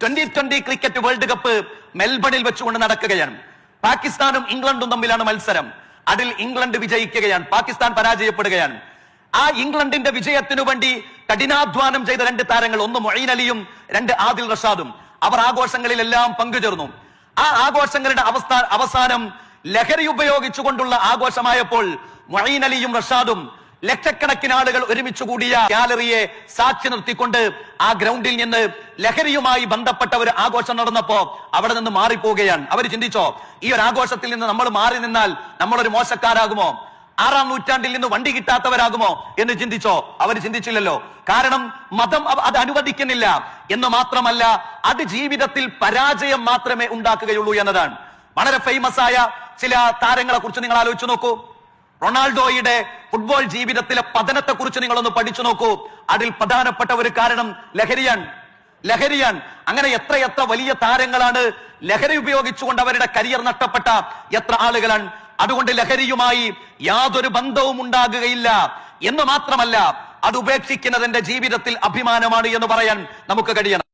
2020 cricket world cup മെൽബണിൽ വെച്ചുകൊണ്ട് നടക്കുകയാണ്. പാകിസ്ഥാനും ഇംഗ്ലണ്ടും തമ്മിലാണ് മത്സരം. അതിൽ ഇംഗ്ലണ്ട് വിജയിക്കുകയാണ്, പാകിസ്ഥാൻ പരാജയപ്പെടുകയാണ്. ആ ഇംഗ്ലണ്ടിന്റെ വിജയത്തിനു വേണ്ടി കഠിനാധ്വാനം ചെയ്ത രണ്ട് താരങ്ങൾ, ഒന്ന് മൊയ്ൻ അലിയും രണ്ട് ആദിൽ റഷാദും, അവർ ആഘോഷങ്ങളിലെല്ലാം പങ്കുചേർന്നു. ആ ആഘോഷങ്ങളുടെ അവസാനം ലഹരി ഉപയോഗിച്ചുകൊണ്ടുള്ള ആഘോഷമായപ്പോൾ മൊയ്ൻ അലിയും റഷാദും ലക്ഷക്കണക്കിന് ആളുകൾ ഒരുമിച്ച് കൂടിയ ഗാലറിയെ സാക്ഷി നിർത്തിക്കൊണ്ട് ആ ഗ്രൗണ്ടിൽ നിന്ന് ലഹരിയുമായി ബന്ധപ്പെട്ട ഒരു ആഘോഷം നടന്നപ്പോ അവിടെ നിന്ന് മാറിപ്പോവുകയാണ്. അവർ ചിന്തിച്ചോ, ഈ ഒരു ആഘോഷത്തിൽ നിന്ന് നമ്മൾ മാറി നിന്നാൽ നമ്മളൊരു മോശക്കാരാകുമോ, 6-ാം നൂറ്റാണ്ടിൽ നിന്ന് വണ്ടി കിട്ടാത്തവരാകുമോ എന്ന് ചിന്തിച്ചോ? അവർ ചിന്തിച്ചില്ലല്ലോ. കാരണം മതം അത് അനുവദിക്കുന്നില്ല എന്ന് മാത്രമല്ല, അത് ജീവിതത്തിൽ പരാജയം മാത്രമേ ഉണ്ടാക്കുകയുള്ളൂ എന്നതാണ്. വളരെ ഫേമസ് ആയ ചില താരങ്ങളെ കുറിച്ച് നിങ്ങൾ ആലോചിച്ചു നോക്കൂ. റൊണാൾഡോയുടെ ഫുട്ബോൾ ജീവിതത്തിലെ പതനത്തെ കുറിച്ച് നിങ്ങളൊന്ന് പഠിച്ചു നോക്കൂ. അതിൽ പ്രധാനപ്പെട്ട ഒരു കാരണം ലഹരിയാണ്. അങ്ങനെ എത്ര വലിയ താരങ്ങളാണ് ലഹരി ഉപയോഗിച്ചുകൊണ്ട് അവരുടെ കരിയർ നഷ്ടപ്പെട്ട എത്ര ആളുകളാണ്. അതുകൊണ്ട് ലഹരിയുമായി യാതൊരു ബന്ധവും ഉണ്ടാകുകയില്ല എന്ന് മാത്രമല്ല, അത് ഉപേക്ഷിക്കുന്നത് എന്റെ ജീവിതത്തിൽ അഭിമാനമാണ് എന്ന് പറയാൻ നമുക്ക് കഴിയണം.